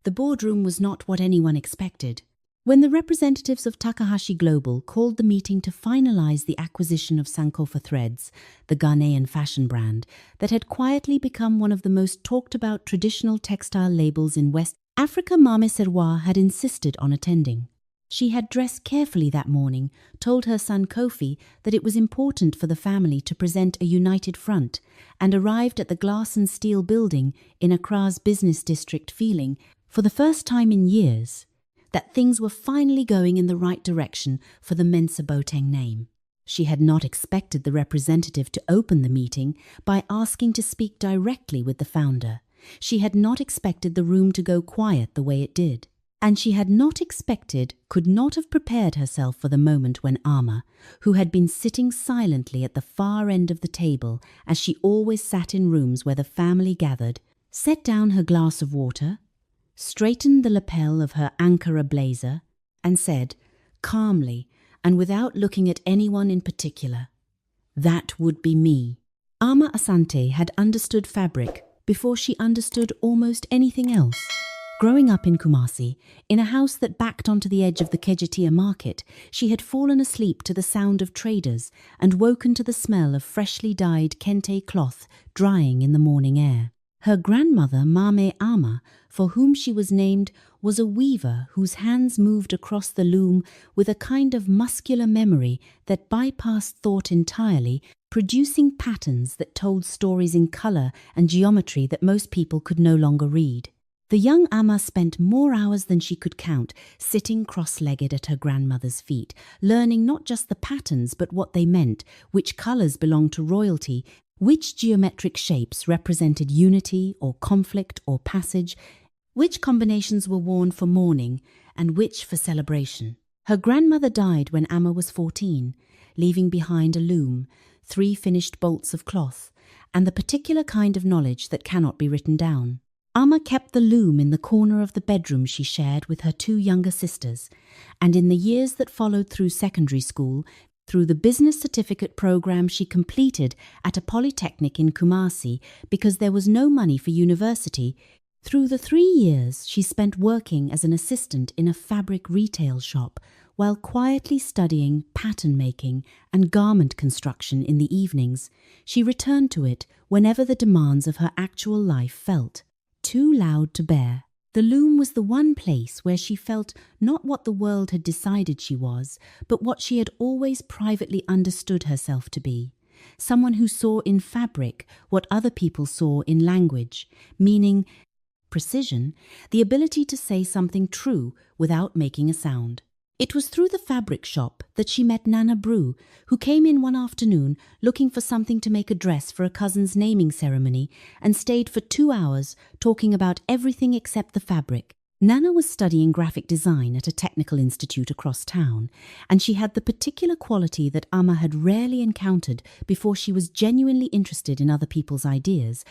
The boardroom was not what anyone expected. When the representatives of Takahashi Global called the meeting to finalize the acquisition of Sankofa Threads, the Ghanaian fashion brand that had quietly become one of the most talked about traditional textile labels in West Africa, Mame Serwa had insisted on attending. She had dressed carefully that morning, told her son Kofi that it was important for the family to present a united front, and arrived at the glass and steel building in Accra's business district feeling, for the first time in years, that things were finally going in the right direction for the Mensa Boateng name. She had not expected the representative to open the meeting by asking to speak directly with the founder. She had not expected the room to go quiet the way it did. And she had not expected, could not have prepared herself for the moment when Ama, who had been sitting silently at the far end of the table as she always sat in rooms where the family gathered, set down her glass of water, straightened the lapel of her Ankara blazer, and said, calmly and without looking at anyone in particular, "That would be me." Ama Asante had understood fabric before she understood almost anything else. Growing up in Kumasi, in a house that backed onto the edge of the Kejetia market, she had fallen asleep to the sound of traders and woken to the smell of freshly dyed kente cloth drying in the morning air. Her grandmother, Mame Ama, for whom she was named, was a weaver whose hands moved across the loom with a kind of muscular memory that bypassed thought entirely, producing patterns that told stories in colour and geometry that most people could no longer read. The young Ama spent more hours than she could count, sitting cross-legged at her grandmother's feet, learning not just the patterns but what they meant, which colours belonged to royalty, which geometric shapes represented unity or conflict or passage, which combinations were worn for mourning and which for celebration. Her grandmother died when Ama was 14, leaving behind a loom, 3 finished bolts of cloth, and the particular kind of knowledge that cannot be written down. Ama kept the loom in the corner of the bedroom she shared with her 2 younger sisters, and in the years that followed through secondary school, through the business certificate program she completed at a polytechnic in Kumasi because there was no money for university, through the 3 years she spent working as an assistant in a fabric retail shop while quietly studying pattern making and garment construction in the evenings, she returned to it whenever the demands of her actual life felt too loud to bear. The loom was the one place where she felt not what the world had decided she was, but what she had always privately understood herself to be. Someone who saw in fabric what other people saw in language, meaning precision, the ability to say something true without making a sound. It was through the fabric shop that she met Nana Brew, who came in one afternoon looking for something to make a dress for a cousin's naming ceremony and stayed for 2 hours talking about everything except the fabric. Nana was studying graphic design at a technical institute across town, and she had the particular quality that Ama had rarely encountered before she was genuinely interested in other people's ideas,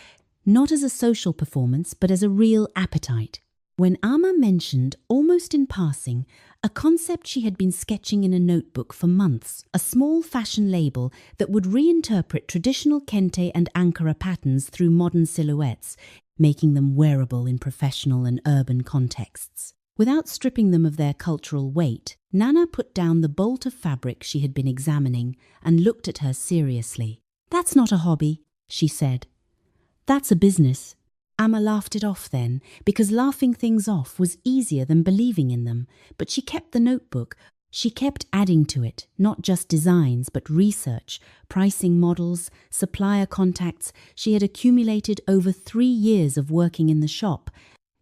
not as a social performance but as a real appetite. When Ama mentioned, almost in passing, a concept she had been sketching in a notebook for months, a small fashion label that would reinterpret traditional kente and Ankara patterns through modern silhouettes, making them wearable in professional and urban contexts. Without stripping them of their cultural weight, Nana put down the bolt of fabric she had been examining and looked at her seriously. "That's not a hobby," she said. "That's a business." Ama laughed it off then, because laughing things off was easier than believing in them, but she kept the notebook. She kept adding to it, not just designs, but research, pricing models, supplier contacts she had accumulated over 3 years of working in the shop,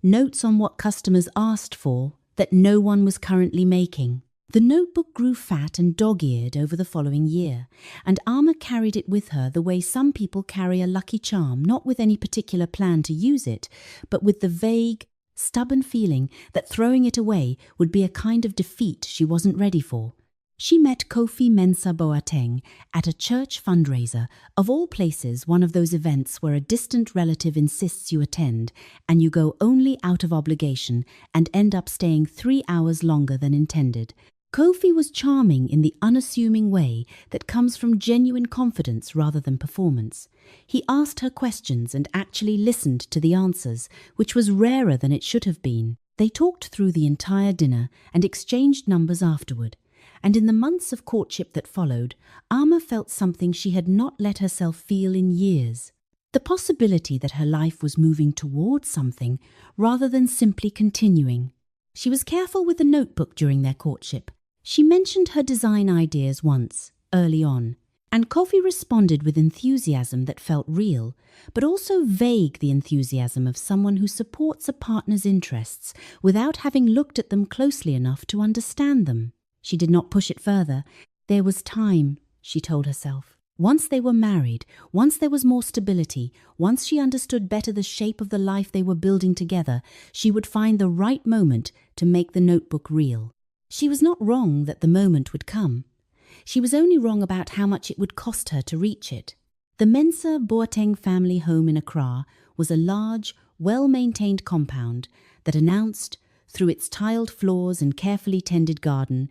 notes on what customers asked for that no one was currently making. The notebook grew fat and dog-eared over the following year, and Ama carried it with her the way some people carry a lucky charm, not with any particular plan to use it, but with the vague, stubborn feeling that throwing it away would be a kind of defeat she wasn't ready for. She met Kofi Mensa Boateng at a church fundraiser, of all places one of those events where a distant relative insists you attend, and you go only out of obligation and end up staying 3 hours longer than intended. Kofi was charming in the unassuming way that comes from genuine confidence rather than performance. He asked her questions and actually listened to the answers, which was rarer than it should have been. They talked through the entire dinner and exchanged numbers afterward, and in the months of courtship that followed, Alma felt something she had not let herself feel in years. The possibility that her life was moving towards something rather than simply continuing. She was careful with the notebook during their courtship. She mentioned her design ideas once, early on, and Kofi responded with enthusiasm that felt real, but also vague, the enthusiasm of someone who supports a partner's interests without having looked at them closely enough to understand them. She did not push it further. There was time, she told herself. Once they were married, once there was more stability, once she understood better the shape of the life they were building together, she would find the right moment to make the notebook real. She was not wrong that the moment would come. She was only wrong about how much it would cost her to reach it. The Mensah Boateng family home in Accra was a large, well-maintained compound that announced, through its tiled floors and carefully tended garden,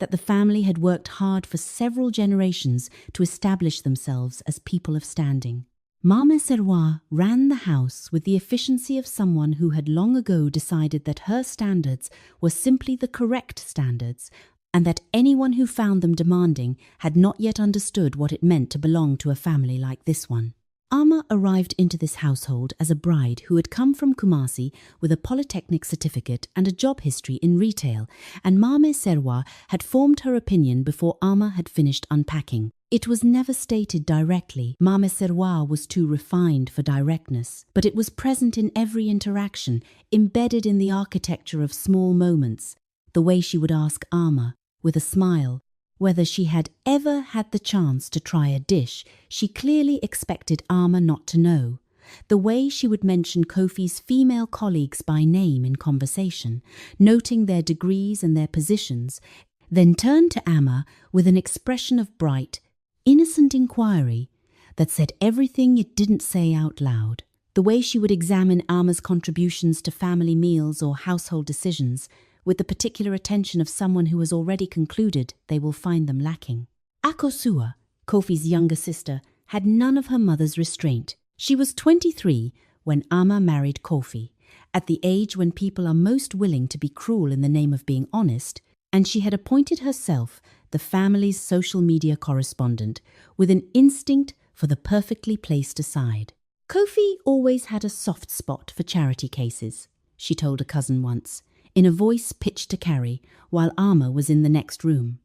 that the family had worked hard for several generations to establish themselves as people of standing. Mame Serwa ran the house with the efficiency of someone who had long ago decided that her standards were simply the correct standards, and that anyone who found them demanding had not yet understood what it meant to belong to a family like this one. Alma arrived into this household as a bride who had come from Kumasi with a polytechnic certificate and a job history in retail, and Mame Serwa had formed her opinion before Alma had finished unpacking. It was never stated directly. Mame Serwa was too refined for directness, but it was present in every interaction, embedded in the architecture of small moments. The way she would ask Alma, with a smile, whether she had ever had the chance to try a dish she clearly expected Alma not to know. The way she would mention Kofi's female colleagues by name in conversation, noting their degrees and their positions, then turn to Alma with an expression of bright, innocent inquiry that said everything it didn't say out loud. The way she would examine Alma's contributions to family meals or household decisions, with the particular attention of someone who has already concluded they will find them lacking. Akosua, Kofi's younger sister, had none of her mother's restraint. She was 23 when Alma married Kofi, at the age when people are most willing to be cruel in the name of being honest, and she had appointed herself the family's social media correspondent with an instinct for the perfectly placed aside. Kofi always had a soft spot for charity cases, she told a cousin once, in a voice pitched to Carrie, while Alma was in the next room.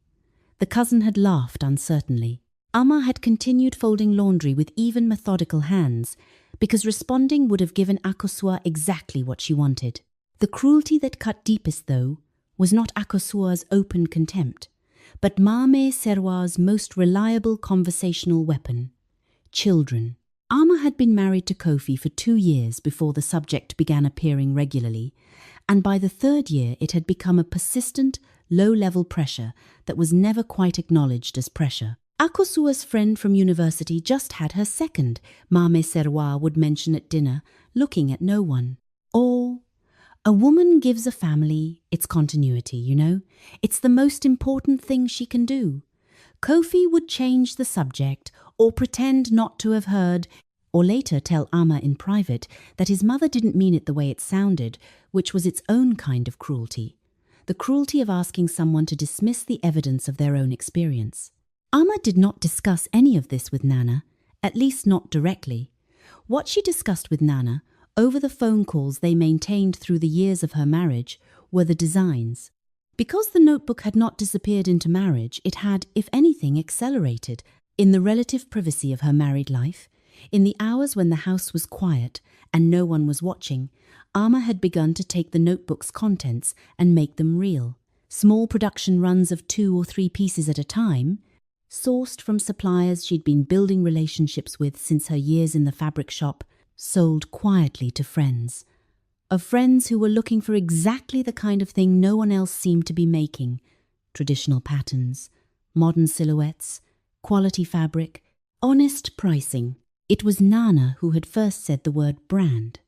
The cousin had laughed uncertainly. Alma had continued folding laundry with even methodical hands, because responding would have given Akosua exactly what she wanted. The cruelty that cut deepest, though, was not Akosua's open contempt, but Mame Serwa's most reliable conversational weapon: children. Alma had been married to Kofi for 2 years before the subject began appearing regularly, and by the 3rd year it had become a persistent, low-level pressure that was never quite acknowledged as pressure. Akosua's friend from university just had her second, Mame Serwa would mention at dinner, looking at no one. Oh, a woman gives a family its continuity, you know. It's the most important thing she can do. Kofi would change the subject or pretend not to have heard, or later tell Alma in private that his mother didn't mean it the way it sounded, which was its own kind of cruelty. The cruelty of asking someone to dismiss the evidence of their own experience. Alma did not discuss any of this with Nana, at least not directly. What she discussed with Nana, over the phone calls they maintained through the years of her marriage, were the designs. Because the notebook had not disappeared into marriage, it had, if anything, accelerated. In the relative privacy of her married life, in the hours when the house was quiet and no one was watching, Alma had begun to take the notebook's contents and make them real. Small production runs of 2 or 3 pieces at a time, sourced from suppliers she'd been building relationships with since her years in the fabric shop, sold quietly to friends. Of friends who were looking for exactly the kind of thing no one else seemed to be making: traditional patterns, modern silhouettes, quality fabric, honest pricing. It was Nana who had first said the word brand.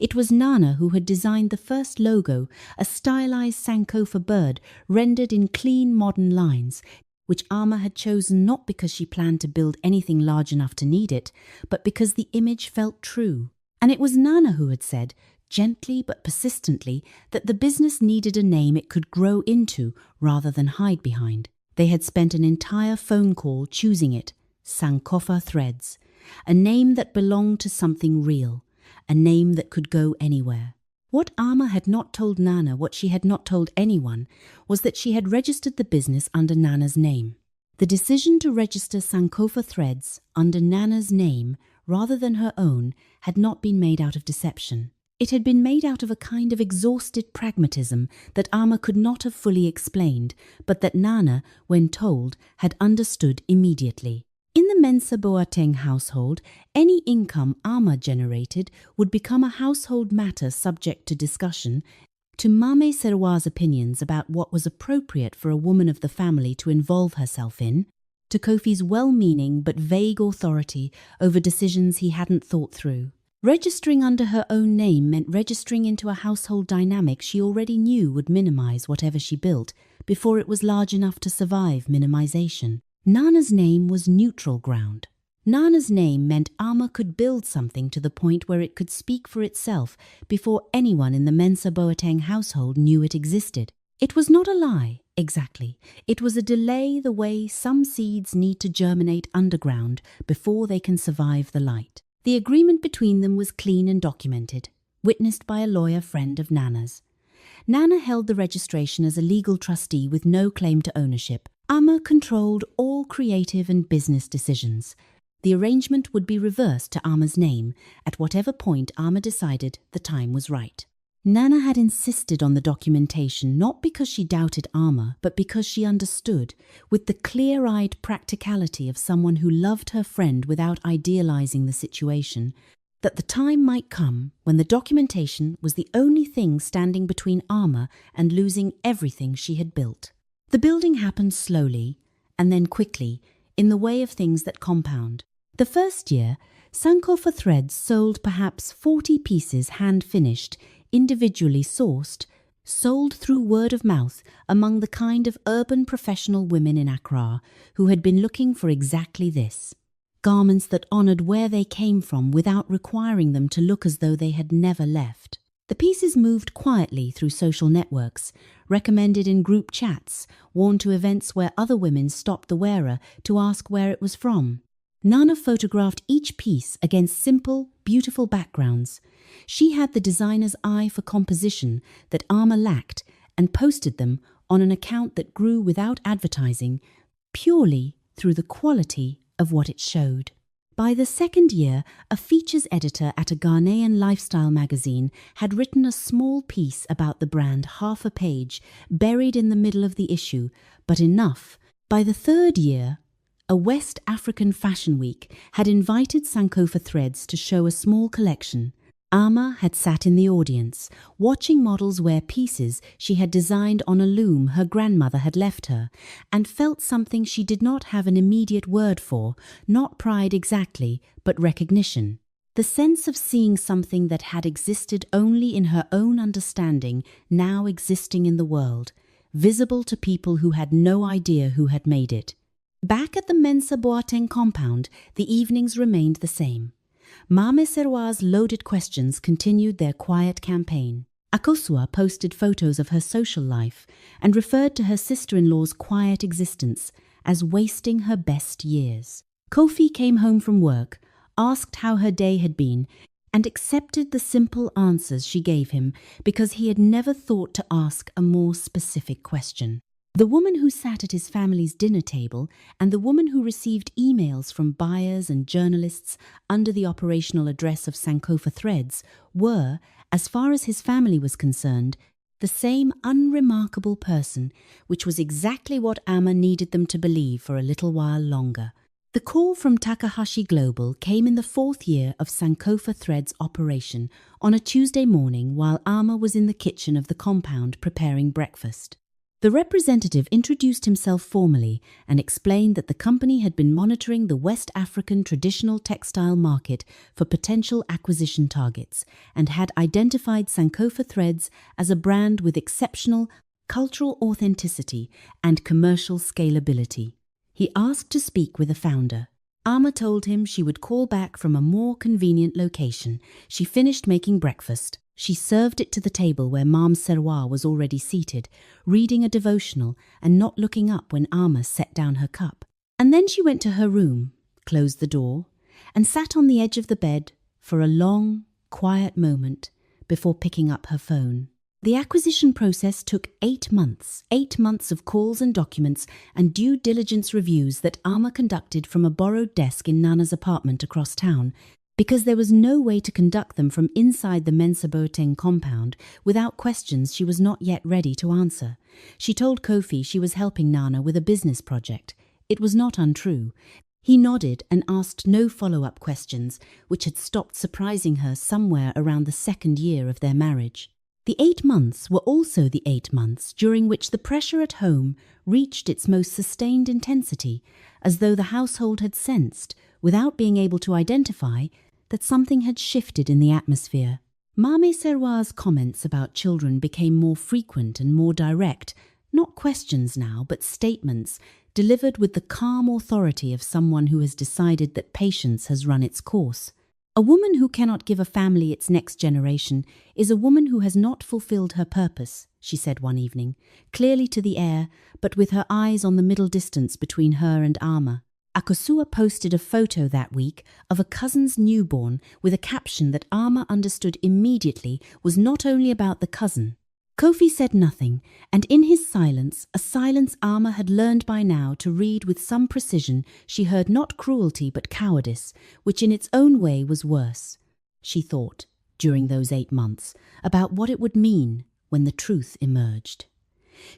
It was Nana who had designed the first logo, a stylized Sankofa bird rendered in clean modern lines, which Alma had chosen not because she planned to build anything large enough to need it, but because the image felt true. And it was Nana who had said, gently but persistently, that the business needed a name it could grow into rather than hide behind. They had spent an entire phone call choosing it, Sankofa Threads, a name that belonged to something real, a name that could go anywhere. What Ama had not told Nana, what she had not told anyone, was that she had registered the business under Nana's name. The decision to register Sankofa Threads under Nana's name rather than her own had not been made out of deception. It had been made out of a kind of exhausted pragmatism that Ama could not have fully explained, but that Nana, when told, had understood immediately. In the Mensa Boateng household, any income Ama generated would become a household matter subject to discussion. To Mame Serwa's opinions about what was appropriate for a woman of the family to involve herself in, to Kofi's well-meaning but vague authority over decisions he hadn't thought through. Registering under her own name meant registering into a household dynamic she already knew would minimize whatever she built before it was large enough to survive minimization. Nana's name was neutral ground. Nana's name meant Ama could build something to the point where it could speak for itself before anyone in the Mensa Boateng household knew it existed. It was not a lie, exactly. It was a delay the way some seeds need to germinate underground before they can survive the light. The agreement between them was clean and documented, witnessed by a lawyer friend of Nana's. Nana held the registration as a legal trustee with no claim to ownership. Ama controlled all creative and business decisions. The arrangement would be reversed to Ama's name at whatever point Ama decided the time was right. Nana had insisted on the documentation not because she doubted Ama, but because she understood, with the clear-eyed practicality of someone who loved her friend without idealizing the situation, that the time might come when the documentation was the only thing standing between Ama and losing everything she had built. The building happened slowly, and then quickly, in the way of things that compound. The first year, Sankofa Threads sold perhaps 40 pieces hand-finished, individually sourced, sold through word of mouth among the kind of urban professional women in Accra who had been looking for exactly this. Garments that honored where they came from without requiring them to look as though they had never left. The pieces moved quietly through social networks, recommended in group chats, worn to events where other women stopped the wearer to ask where it was from. Nana photographed each piece against simple, beautiful backgrounds. She had the designer's eye for composition that Ama lacked and posted them on an account that grew without advertising, purely through the quality of what it showed. By the second year, a features editor at a Ghanaian lifestyle magazine had written a small piece about the brand, half a page, buried in the middle of the issue, but enough. By the third year, a West African fashion week had invited Sankofa Threads to show a small collection. Ama had sat in the audience, watching models wear pieces she had designed on a loom her grandmother had left her, and felt something she did not have an immediate word for, not pride exactly, but recognition. The sense of seeing something that had existed only in her own understanding now existing in the world, visible to people who had no idea who had made it. Back at the Mensa Boateng compound, the evenings remained the same. Mame Serwa's loaded questions continued their quiet campaign. Akosua posted photos of her social life and referred to her sister-in-law's quiet existence as wasting her best years. Kofi came home from work, asked how her day had been, and accepted the simple answers she gave him because he had never thought to ask a more specific question. The woman who sat at his family's dinner table and the woman who received emails from buyers and journalists under the operational address of Sankofa Threads were, as far as his family was concerned, the same unremarkable person, which was exactly what Ama needed them to believe for a little while longer. The call from Takahashi Global came in the fourth year of Sankofa Threads' operation on a Tuesday morning while Ama was in the kitchen of the compound preparing breakfast. The representative introduced himself formally and explained that the company had been monitoring the West African traditional textile market for potential acquisition targets and had identified Sankofa Threads as a brand with exceptional cultural authenticity and commercial scalability. He asked to speak with the founder. Ama told him she would call back from a more convenient location. She finished making breakfast. She served it to the table where Mam Serwa was already seated, reading a devotional and not looking up when Amma set down her cup. And then she went to her room, closed the door, and sat on the edge of the bed for a long, quiet moment before picking up her phone. The acquisition process took 8 months, 8 months of calls and documents and due diligence reviews that Amma conducted from a borrowed desk in Nana's apartment across town, because there was no way to conduct them from inside the Mensa Boateng compound without questions she was not yet ready to answer. She told Kofi she was helping Nana with a business project. It was not untrue. He nodded and asked no follow-up questions, which had stopped surprising her somewhere around the 2nd year of their marriage. The 8 months were also the 8 months during which the pressure at home reached its most sustained intensity, as though the household had sensed, without being able to identify, that something had shifted in the atmosphere. Mame Serwa's comments about children became more frequent and more direct, not questions now, but statements, delivered with the calm authority of someone who has decided that patience has run its course. A woman who cannot give a family its next generation is a woman who has not fulfilled her purpose, she said one evening, clearly to the air, but with her eyes on the middle distance between her and Amma. Akosua posted a photo that week of a cousin's newborn with a caption that Amma understood immediately was not only about the cousin. Kofi said nothing, and in his silence, a silence Amma had learned by now to read with some precision, she heard not cruelty but cowardice, which in its own way was worse. She thought, during those 8 months, about what it would mean when the truth emerged.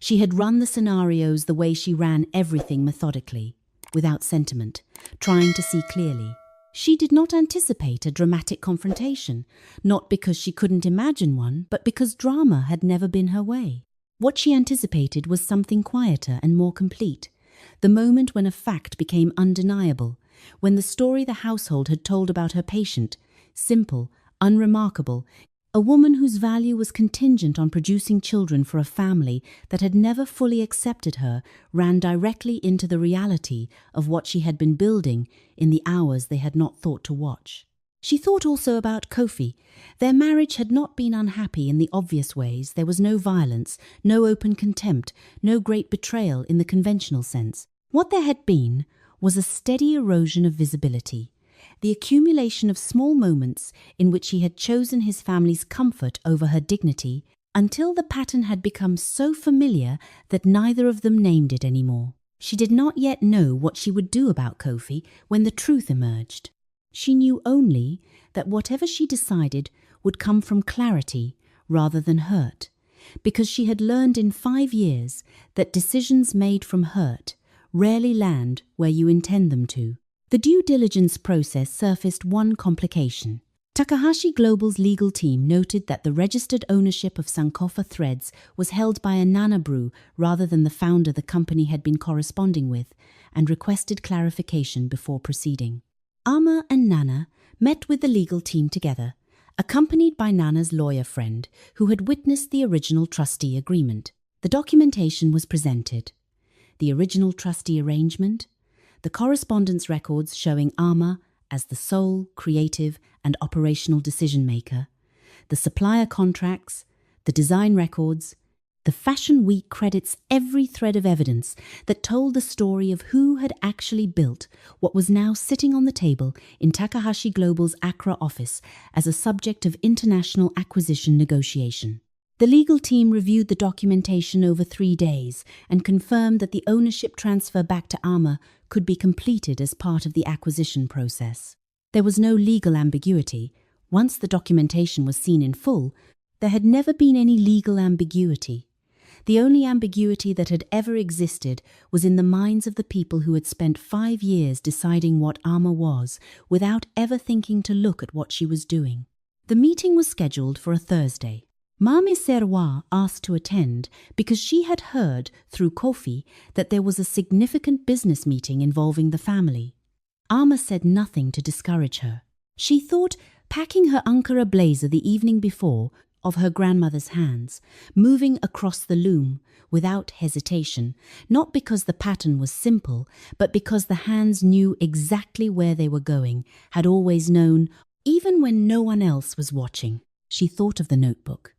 She had run the scenarios the way she ran everything methodically, without sentiment, trying to see clearly. She did not anticipate a dramatic confrontation, not because she couldn't imagine one, but because drama had never been her way. What she anticipated was something quieter and more complete, the moment when a fact became undeniable, when the story the household had told about her patient, simple, unremarkable, a woman whose value was contingent on producing children for a family that had never fully accepted her, ran directly into the reality of what she had been building in the hours they had not thought to watch. She thought also about Kofi. Their marriage had not been unhappy in the obvious ways. There was no violence, no open contempt, no great betrayal in the conventional sense. What there had been was a steady erosion of visibility, the accumulation of small moments in which he had chosen his family's comfort over her dignity, until the pattern had become so familiar that neither of them named it anymore. She did not yet know what she would do about Kofi when the truth emerged. She knew only that whatever she decided would come from clarity rather than hurt, because she had learned in 5 years that decisions made from hurt rarely land where you intend them to. The due diligence process surfaced one complication. Takahashi Global's legal team noted that the registered ownership of Sankofa Threads was held by a Nana Brew rather than the founder the company had been corresponding with, and requested clarification before proceeding. Amma and Nana met with the legal team together, accompanied by Nana's lawyer friend, who had witnessed the original trustee agreement. The documentation was presented. The original trustee arrangement, the correspondence records showing Amma as the sole, creative and operational decision-maker, the supplier contracts, the design records. The Fashion Week credits every thread of evidence that told the story of who had actually built what was now sitting on the table in Takahashi Global's Accra office as a subject of international acquisition negotiation. The legal team reviewed the documentation over 3 days and confirmed that the ownership transfer back to Amma could be completed as part of the acquisition process. There was no legal ambiguity. Once the documentation was seen in full, there had never been any legal ambiguity. The only ambiguity that had ever existed was in the minds of the people who had spent 5 years deciding what Amma was, without ever thinking to look at what she was doing. The meeting was scheduled for a Thursday. Mame Serwa asked to attend because she had heard through Kofi that there was a significant business meeting involving the family. Amma said nothing to discourage her. She thought packing her Ankara blazer the evening before of her grandmother's hands, moving across the loom without hesitation, not because the pattern was simple, but because the hands knew exactly where they were going, had always known, even when no one else was watching. She thought of the notebook.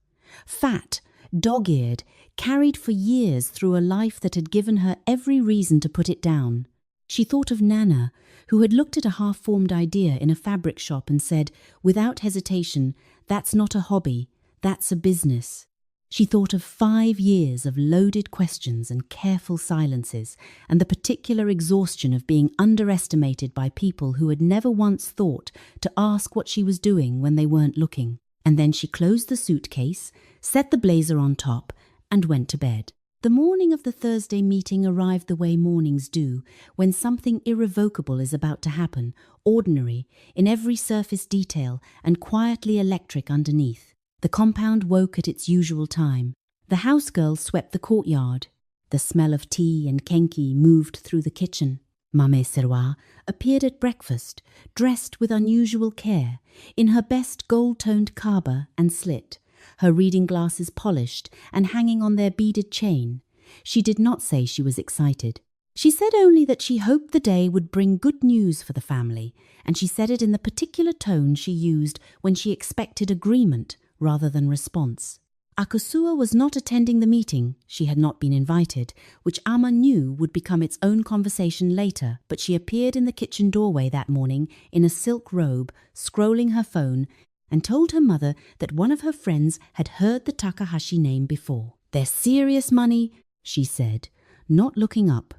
Fat, dog-eared, carried for years through a life that had given her every reason to put it down. She thought of Nana, who had looked at a half-formed idea in a fabric shop and said, without hesitation, "That's not a hobby, that's a business." She thought of 5 years of loaded questions and careful silences, and the particular exhaustion of being underestimated by people who had never once thought to ask what she was doing when they weren't looking. And then she closed the suitcase, set the blazer on top, and went to bed. The morning of the Thursday meeting arrived the way mornings do, when something irrevocable is about to happen, ordinary, in every surface detail, and quietly electric underneath. The compound woke at its usual time. The housegirl swept the courtyard. The smell of tea and kenki moved through the kitchen. Mame Serwa appeared at breakfast, dressed with unusual care, in her best gold-toned kaba and slit, her reading glasses polished and hanging on their beaded chain. She did not say she was excited. She said only that she hoped the day would bring good news for the family, and she said it in the particular tone she used when she expected agreement rather than response. Akosua was not attending the meeting. She had not been invited, which Amma knew would become its own conversation later, but she appeared in the kitchen doorway that morning in a silk robe, scrolling her phone, and told her mother that one of her friends had heard the Takahashi name before. "They're serious money," she said, not looking up.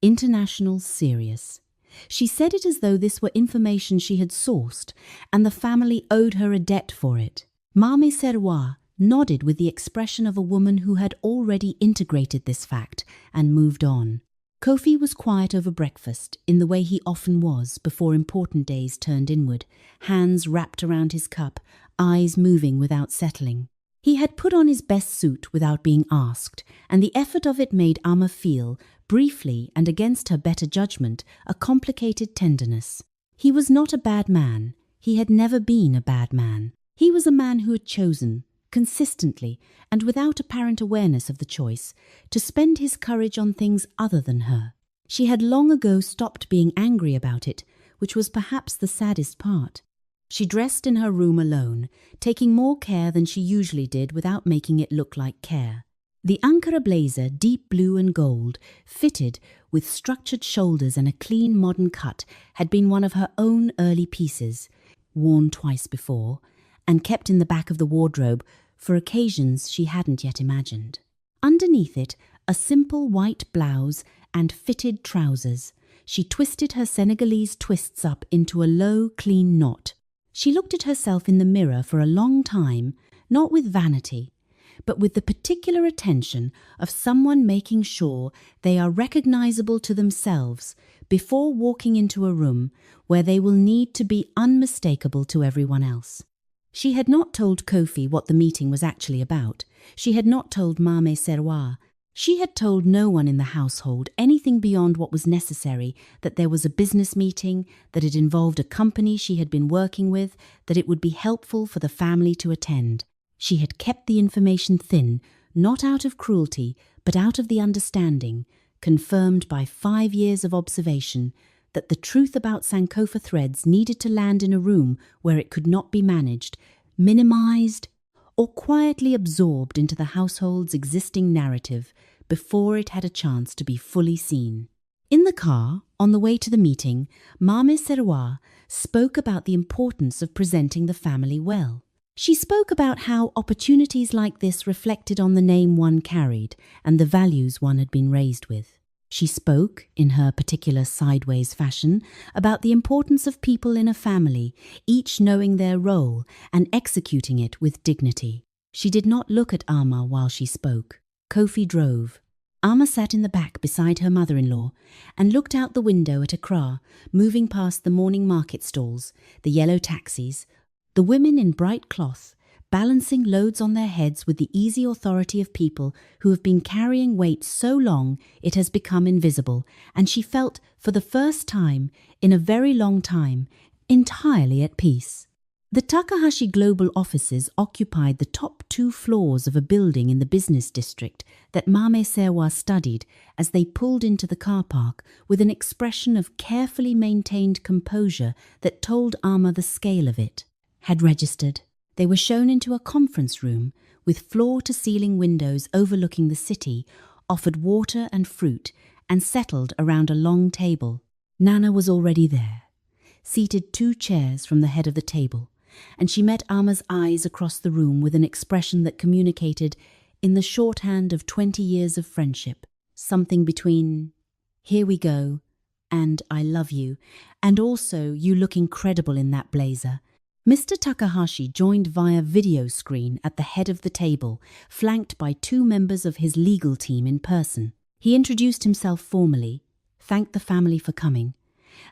International serious. She said it as though this were information she had sourced, and the family owed her a debt for it. Mame Serwa nodded with the expression of a woman who had already integrated this fact and moved on. Kofi was quiet over breakfast, in the way he often was before important days turned inward, hands wrapped around his cup, eyes moving without settling. He had put on his best suit without being asked, and the effort of it made Amma feel, briefly and against her better judgment, a complicated tenderness. He was not a bad man. He had never been a bad man. He was a man who had chosen, consistently and without apparent awareness of the choice, to spend his courage on things other than her. She had long ago stopped being angry about it, which was perhaps the saddest part. She dressed in her room alone, taking more care than she usually did without making it look like care. The Ankara blazer, deep blue and gold, fitted with structured shoulders and a clean modern cut, had been one of her own early pieces, worn twice before, and kept in the back of the wardrobe for occasions she hadn't yet imagined. Underneath it, a simple white blouse and fitted trousers. She twisted her Senegalese twists up into a low, clean knot. She looked at herself in the mirror for a long time, not with vanity, but with the particular attention of someone making sure they are recognizable to themselves before walking into a room where they will need to be unmistakable to everyone else. She had not told Kofi what the meeting was actually about. She had not told Mame Serwa. She had told no one in the household anything beyond what was necessary, that there was a business meeting, that it involved a company she had been working with, that it would be helpful for the family to attend. She had kept the information thin, not out of cruelty, but out of the understanding, confirmed by 5 years of observation, that the truth about Sankofa threads needed to land in a room where it could not be managed, minimized, or quietly absorbed into the household's existing narrative before it had a chance to be fully seen. In the car, on the way to the meeting, Mame Serwa spoke about the importance of presenting the family well. She spoke about how opportunities like this reflected on the name one carried and the values one had been raised with. She spoke, in her particular sideways fashion, about the importance of people in a family, each knowing their role and executing it with dignity. She did not look at Amma while she spoke. Kofi drove. Amma sat in the back beside her mother-in-law and looked out the window at Accra, moving past the morning market stalls, the yellow taxis, the women in bright cloth, balancing loads on their heads with the easy authority of people who have been carrying weight so long it has become invisible, and she felt, for the first time, in a very long time, entirely at peace. The Takahashi Global offices occupied the top 2 floors of a building in the business district that Mame Serwa studied as they pulled into the car park with an expression of carefully maintained composure that told Amma the scale of it. Had registered. They were shown into a conference room with floor-to-ceiling windows overlooking the city, offered water and fruit, and settled around a long table. Nana was already there, seated 2 chairs from the head of the table, and she met Ama's eyes across the room with an expression that communicated, in the shorthand of 20 years of friendship, something between "here we go" and "I love you," and also "you look incredible in that blazer." Mr. Takahashi joined via video screen at the head of the table, flanked by 2 members of his legal team in person. He introduced himself formally, thanked the family for coming,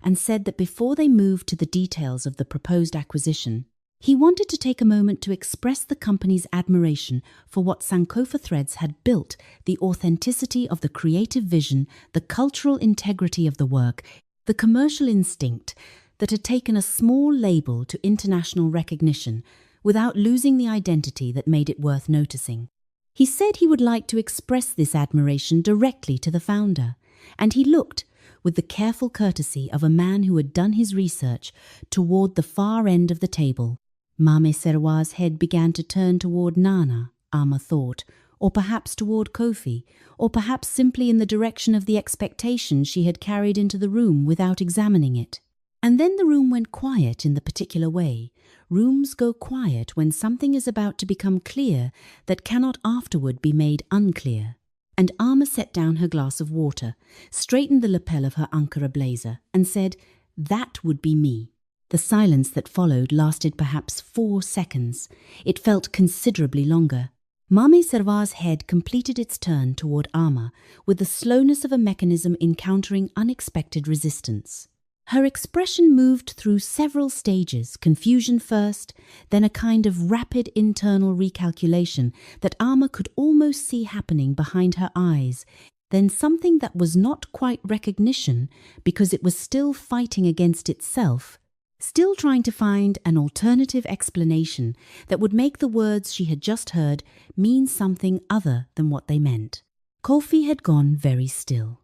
and said that before they moved to the details of the proposed acquisition, he wanted to take a moment to express the company's admiration for what Sankofa Threads had built, the authenticity of the creative vision, the cultural integrity of the work, the commercial instinct that had taken a small label to international recognition without losing the identity that made it worth noticing. He said he would like to express this admiration directly to the founder, and he looked, with the careful courtesy of a man who had done his research, toward the far end of the table. Mame Serwa's head began to turn toward Nana, Ama thought, or perhaps toward Kofi, or perhaps simply in the direction of the expectation she had carried into the room without examining it. And then the room went quiet in the particular way. Rooms go quiet when something is about to become clear that cannot afterward be made unclear. And Ama set down her glass of water, straightened the lapel of her Ankara blazer, and said, "That would be me." The silence that followed lasted perhaps 4 seconds. It felt considerably longer. Mame Serwa's head completed its turn toward Ama with the slowness of a mechanism encountering unexpected resistance. Her expression moved through several stages, confusion first, then a kind of rapid internal recalculation that Ama could almost see happening behind her eyes, then something that was not quite recognition because it was still fighting against itself, still trying to find an alternative explanation that would make the words she had just heard mean something other than what they meant. Kofi had gone very still.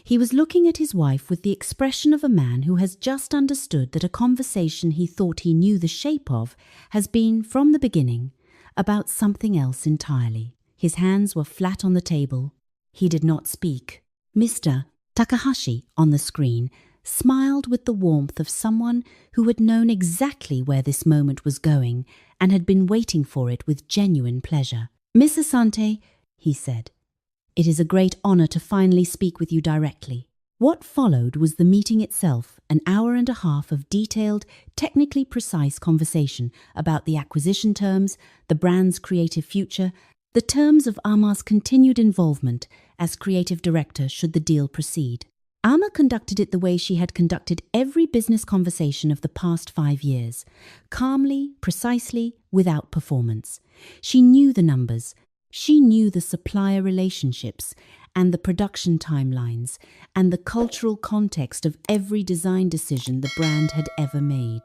He was looking at his wife with the expression of a man who has just understood that a conversation he thought he knew the shape of has been, from the beginning, about something else entirely. His hands were flat on the table. He did not speak. Mr. Takahashi, on the screen, smiled with the warmth of someone who had known exactly where this moment was going and had been waiting for it with genuine pleasure. "Miss Asante," he said, "it is a great honor to finally speak with you directly." What followed was the meeting itself, an hour and a half of detailed, technically precise conversation about the acquisition terms, the brand's creative future, the terms of Ama's continued involvement as creative director should the deal proceed. Ama conducted it the way she had conducted every business conversation of the past 5 years, calmly, precisely, without performance. She knew the numbers. She knew the supplier relationships and the production timelines and the cultural context of every design decision the brand had ever made.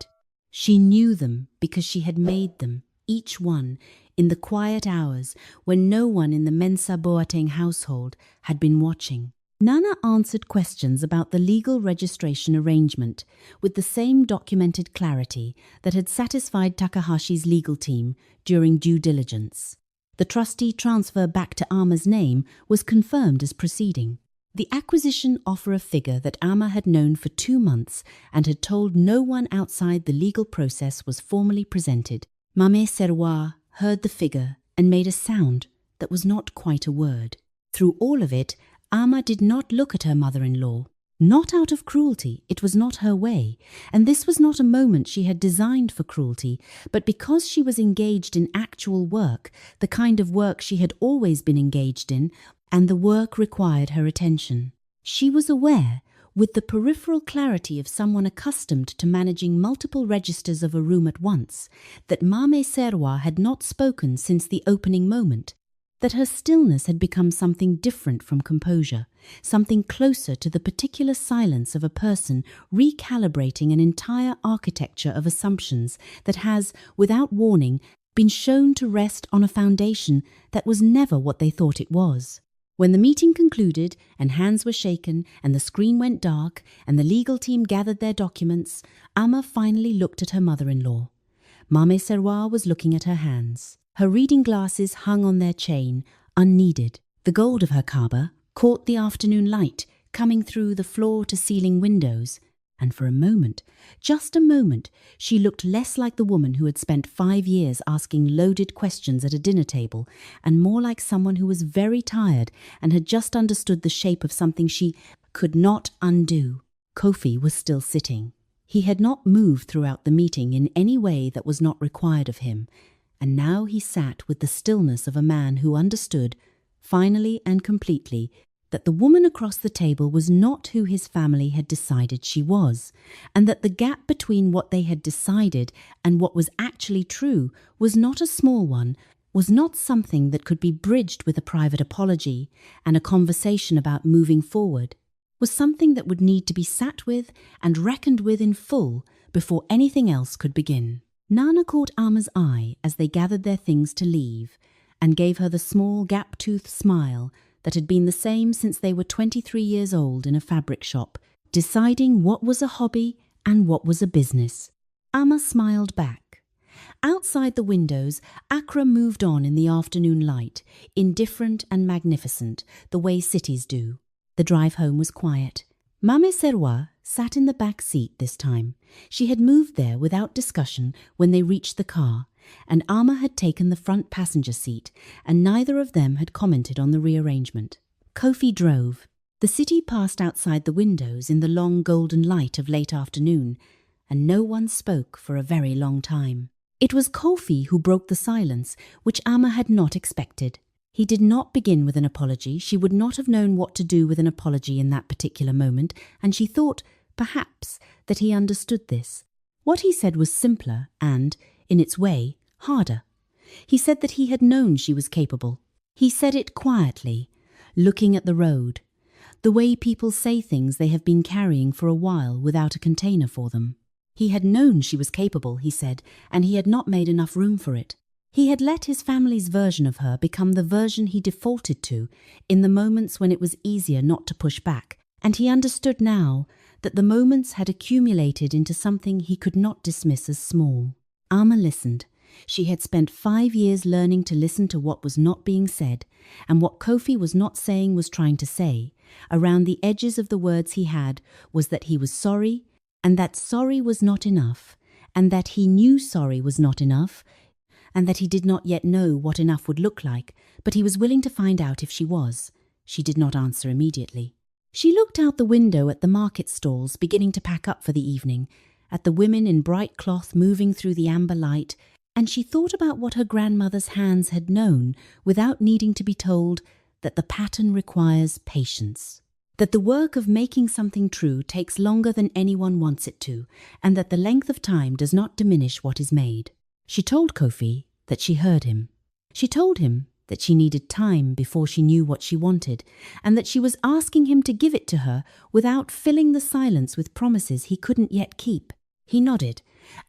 She knew them because she had made them, each one, in the quiet hours when no one in the Mensa Boateng household had been watching. Nana answered questions about the legal registration arrangement with the same documented clarity that had satisfied Takahashi's legal team during due diligence. The trustee transfer back to Ama's name was confirmed as proceeding. The acquisition offer a figure that Ama had known for 2 months and had told no one outside the legal process was formally presented. Mame Serwa heard the figure and made a sound that was not quite a word. Through all of it, Ama did not look at her mother-in-law. Not out of cruelty, it was not her way, and this was not a moment she had designed for cruelty, but because she was engaged in actual work, the kind of work she had always been engaged in, and the work required her attention. She was aware, with the peripheral clarity of someone accustomed to managing multiple registers of a room at once, that Mame Serwa had not spoken since the opening moment, that her stillness had become something different from composure, something closer to the particular silence of a person recalibrating an entire architecture of assumptions that has, without warning, been shown to rest on a foundation that was never what they thought it was. When the meeting concluded and hands were shaken and the screen went dark and the legal team gathered their documents, Ama finally looked at her mother-in-law. Mame Serwa was looking at her hands. Her reading glasses hung on their chain, unneeded. The gold of her Kaaba caught the afternoon light coming through the floor-to-ceiling windows, and for a moment, just a moment, she looked less like the woman who had spent 5 years asking loaded questions at a dinner table, and more like someone who was very tired and had just understood the shape of something she could not undo. Kofi was still sitting. He had not moved throughout the meeting in any way that was not required of him, and now he sat with the stillness of a man who understood, finally and completely, that the woman across the table was not who his family had decided she was, and that the gap between what they had decided and what was actually true was not a small one, was not something that could be bridged with a private apology and a conversation about moving forward, was something that would need to be sat with and reckoned with in full before anything else could begin. Nana caught Ama's eye as they gathered their things to leave, and gave her the small gap-toothed smile that had been the same since they were 23 years old in a fabric shop, deciding what was a hobby and what was a business. Ama smiled back. Outside the windows, Accra moved on in the afternoon light, indifferent and magnificent, the way cities do. The drive home was quiet. Mame Serwa sat in the back seat this time. She had moved there without discussion when they reached the car, and Ama had taken the front passenger seat, and neither of them had commented on the rearrangement. Kofi drove. The city passed outside the windows in the long golden light of late afternoon, and no one spoke for a very long time. It was Kofi who broke the silence, which Ama had not expected. He did not begin with an apology. She would not have known what to do with an apology in that particular moment, and she thought, perhaps, that he understood this. What he said was simpler and, in its way, harder. He said that he had known she was capable. He said it quietly, looking at the road, the way people say things they have been carrying for a while without a container for them. He had known she was capable, he said, and he had not made enough room for it. He had let his family's version of her become the version he defaulted to in the moments when it was easier not to push back, and he understood now that the moments had accumulated into something he could not dismiss as small. Ama listened. She had spent 5 years learning to listen to what was not being said, and what Kofi was not saying was trying to say. Around the edges of the words he had was that he was sorry, and that sorry was not enough, and that he knew sorry was not enough, and that he did not yet know what enough would look like, but he was willing to find out if she was. She did not answer immediately. She looked out the window at the market stalls beginning to pack up for the evening, at the women in bright cloth moving through the amber light, and she thought about what her grandmother's hands had known without needing to be told, that the pattern requires patience, that the work of making something true takes longer than anyone wants it to, and that the length of time does not diminish what is made. She told Kofi that she heard him. She told him that she needed time before she knew what she wanted, and that she was asking him to give it to her without filling the silence with promises he couldn't yet keep. He nodded,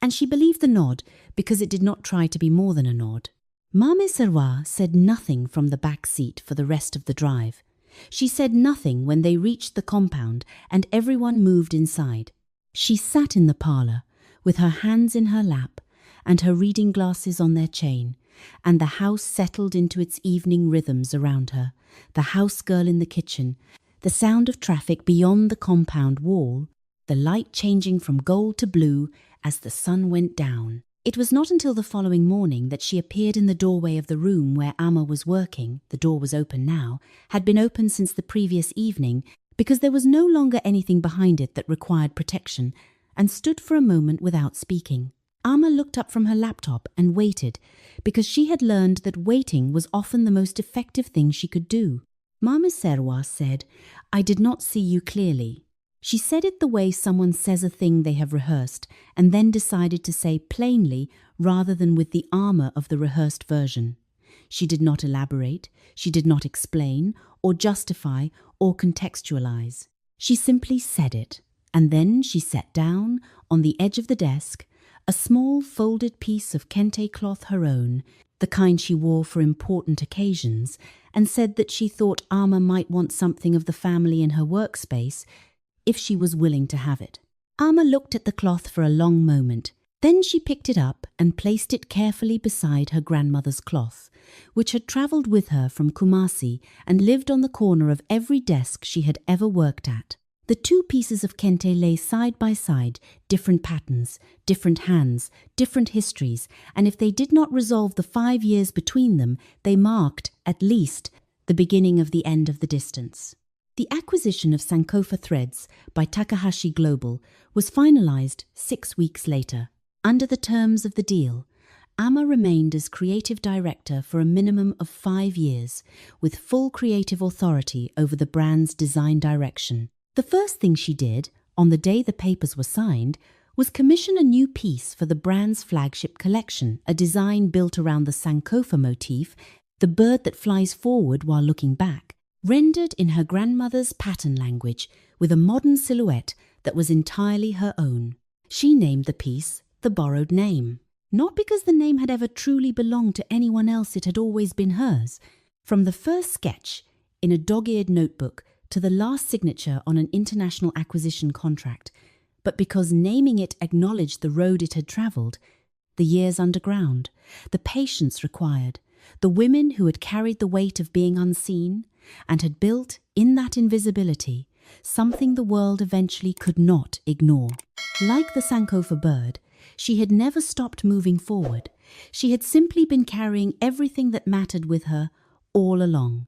and she believed the nod because it did not try to be more than a nod. Mame Serwa said nothing from the back seat for the rest of the drive. She said nothing when they reached the compound and everyone moved inside. She sat in the parlour, with her hands in her lap, and her reading glasses on their chain, and the house settled into its evening rhythms around her, the house girl in the kitchen, the sound of traffic beyond the compound wall, the light changing from gold to blue as the sun went down. It was not until the following morning that she appeared in the doorway of the room where Ama was working. The door was open now, had been open since the previous evening, because there was no longer anything behind it that required protection, and stood for a moment without speaking. Ama looked up from her laptop and waited, because she had learned that waiting was often the most effective thing she could do. Mame Serwa said, "I did not see you clearly." She said it the way someone says a thing they have rehearsed, and then decided to say plainly rather than with the armor of the rehearsed version. She did not elaborate, she did not explain, or justify, or contextualize. She simply said it, and then she sat down on the edge of the desk, a small folded piece of kente cloth her own, the kind she wore for important occasions, and said that she thought Ama might want something of the family in her workspace if she was willing to have it. Ama looked at the cloth for a long moment, Then she picked it up and placed it carefully beside her grandmother's cloth, which had travelled with her from Kumasi and lived on the corner of every desk she had ever worked at. The two pieces of kente lay side by side, different patterns, different hands, different histories, and if they did not resolve the 5 years between them, they marked, at least, the beginning of the end of the distance. The acquisition of Sankofa Threads by Takahashi Global was finalized 6 weeks later. Under the terms of the deal, Amma remained as creative director for a minimum of 5 years, with full creative authority over the brand's design direction. The first thing she did, on the day the papers were signed, was commission a new piece for the brand's flagship collection, a design built around the Sankofa motif, the bird that flies forward while looking back, rendered in her grandmother's pattern language with a modern silhouette that was entirely her own. She named the piece The Borrowed Name. Not because the name had ever truly belonged to anyone else, it had always been hers. From the first sketch in a dog-eared notebook to the last signature on an international acquisition contract, but because naming it acknowledged the road it had travelled, the years underground, the patience required, the women who had carried the weight of being unseen and had built, in that invisibility, something the world eventually could not ignore. Like the Sankofa bird, she had never stopped moving forward. She had simply been carrying everything that mattered with her all along.